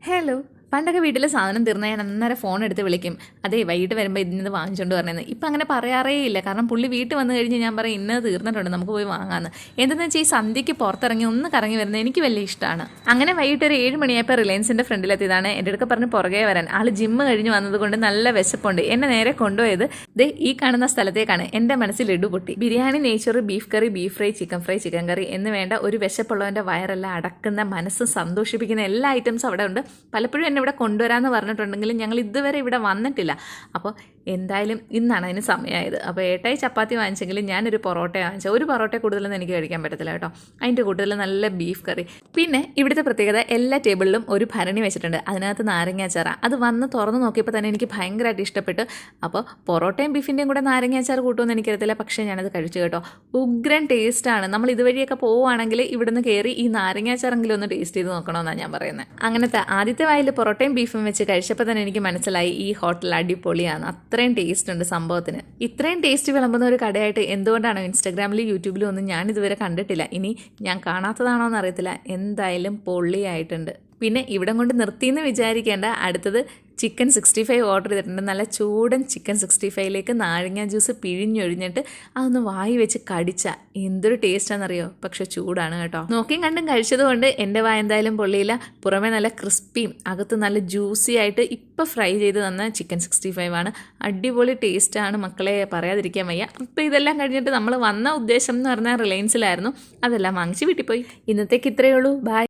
Hello. പണ്ടൊക്കെ വീട്ടിൽ സാധനം തീർന്നാൽ ഞാൻ അന്നേരം ഫോൺ എടുത്ത് വിളിക്കും. അതേ വൈകിട്ട് വരുമ്പോൾ ഇന്നത് വാങ്ങിച്ചുകൊണ്ട് പറഞ്ഞത്. ഇപ്പം അങ്ങനെ പറയാറേ ഇല്ല. കാരണം പുള്ളി വീട്ടിൽ വന്നു കഴിഞ്ഞ് ഞാൻ പറയും ഇന്നത് തീർന്നിട്ടുണ്ട്, നമുക്ക് പോയി വാങ്ങാമെന്ന്. എന്തെന്ന് വെച്ചാൽ ഈ സന്ധ്യയ്ക്ക് പുറത്തിറങ്ങി ഒന്ന് കറങ്ങി വരുന്നത് എനിക്ക് വലിയ ഇഷ്ടമാണ്. അങ്ങനെ വൈകിട്ട് ഒരു 7 മണിയായപ്പോൾ റിലയൻസിൻ്റെ ഫ്രണ്ടിലെത്തിയതാണ്. എൻ്റെ അടുക്ക പറഞ്ഞ് പുറകെ വരാൻ. ആൾ ജിമ്മ് കഴിഞ്ഞ് വന്നതുകൊണ്ട് നല്ല വിശപ്പുണ്ട്. എന്നെ നേരെ കൊണ്ടുപോയത് ദേ ഈ കാണുന്ന സ്ഥലത്തേക്കാണ്. എൻ്റെ മനസ്സിൽ ലഡു പൊട്ടി. ബിരിയാണി, നെയ്ച്ചോറ്, ബീഫ് കറി, ബീഫ് ഫ്രൈ, ചിക്കൻ കറി എന്ന് വേണ്ട ഒരു വിശപ്പുള്ളവൻ്റെ വയറെല്ലാം അടക്കുന്ന, മനസ്സ് സന്തോഷിപ്പിക്കുന്ന എല്ലാ ഐറ്റംസും അവിടെ ഉണ്ട്. പലപ്പോഴും എന്നെ ഇവിടെ കൊണ്ടുവരാമെന്ന് പറഞ്ഞിട്ടുണ്ടെങ്കിലും ഞങ്ങൾ ഇതുവരെ ഇവിടെ വന്നിട്ടില്ല. അപ്പോൾ എന്തായാലും ഇന്നാണ് അതിന് സമയമായത്. അപ്പോൾ ഏട്ടായി ചപ്പാത്തി വാങ്ങിച്ചെങ്കിലും ഞാനൊരു പൊറോട്ട വാങ്ങിച്ചത്. ഒരു പൊറോട്ട കൂടുതലൊന്നും എനിക്ക് കഴിക്കാൻ പറ്റത്തില്ല കേട്ടോ. അതിൻ്റെ കൂട്ടത്തിൽ നല്ല ബീഫ് കറി. പിന്നെ ഇവിടുത്തെ പ്രത്യേകത എല്ലാ ടേബിളിലും ഒരു ഭരണി വെച്ചിട്ടുണ്ട്. അതിനകത്ത് നാരങ്ങാച്ചാറ. അത് വന്ന് തുറന്ന് നോക്കിയപ്പോൾ തന്നെ എനിക്ക് ഭയങ്കരമായിട്ട് ഇഷ്ടപ്പെട്ടു. അപ്പോൾ പൊറോട്ടയും ബീഫിൻ്റെയും കൂടെ നാരങ്ങാച്ചാർ കൂട്ടുമെന്ന് എനിക്കറിയത്തില്ല, പക്ഷേ ഞാനത് കഴിച്ചു കേട്ടോ. ഉഗ്രൻ ടേസ്റ്റാണ്. നമ്മൾ ഇതുവഴിയൊക്കെ പോവുകയാണെങ്കിൽ ഇവിടുന്ന് കയറി ഈ നാരങ്ങാച്ചാറെങ്കിലും ഒന്ന് ടേസ്റ്റ് ചെയ്ത് നോക്കണമെന്നാണ് ഞാൻ പറയുന്നത്. അങ്ങനത്തെ ആദ്യത്തെ വായിൽ പൊറോട്ടയും ബീഫും വെച്ച് കഴിച്ചപ്പോൾ തന്നെ എനിക്ക് മനസ്സിലായി ഈ ഹോട്ടൽ അടിപൊളിയാണ്. അത്രയും ടേസ്റ്റ് ഉണ്ട് സംഭവത്തിന്. ഇത്രയും ടേസ്റ്റ് വിളമ്പുന്ന ഒരു കടയായിട്ട് എന്തുകൊണ്ടാണോ ഇൻസ്റ്റാഗ്രാമിലും യൂട്യൂബിലും ഒന്നും ഞാൻ ഇതുവരെ കണ്ടിട്ടില്ല. ഇനി ഞാൻ കാണാത്തതാണോ എന്ന് അറിയത്തില്ല. എന്തായാലും പൊള്ളിയായിട്ടുണ്ട്. പിന്നെ ഇവിടം കൊണ്ട് നിർത്തിയെന്ന് വിചാരിക്കേണ്ട. അടുത്തത് ചിക്കൻ 65 ഓർഡർ ചെയ്തിട്ടുണ്ട്. നല്ല ചൂടൻ ചിക്കൻ 65ലേക്ക് നാരങ്ങ ജ്യൂസ് പിഴിഞ്ഞൊഴിഞ്ഞിട്ട് അതൊന്ന് വായി വെച്ച് കടിച്ചാൽ എന്തൊരു ടേസ്റ്റാണെന്നറിയോ. പക്ഷെ ചൂടാണ് കേട്ടോ. നോക്കിയും കണ്ടും കഴിച്ചതുകൊണ്ട് എൻ്റെ വായ എന്തായാലും പൊള്ളിയില്ല. പുറമെ നല്ല ക്രിസ്പിയും അകത്ത് നല്ല ജ്യൂസി ആയിട്ട് ഇപ്പം ഫ്രൈ ചെയ്ത് തന്ന ചിക്കൻ 65 ആണ്. അടിപൊളി ടേസ്റ്റാണ് മക്കളെ, പറയാതിരിക്കാൻ വയ്യ. അപ്പോൾ ഇതെല്ലാം കഴിഞ്ഞിട്ട് നമ്മൾ വന്ന ഉദ്ദേശം എന്ന് പറഞ്ഞാൽ റിലയൻസിലായിരുന്നു. അതെല്ലാം വാങ്ങിച്ച് വീട്ടിൽ പോയി. ഇന്നത്തേക്ക് ഇത്രയേ ഉള്ളൂ. ബൈ.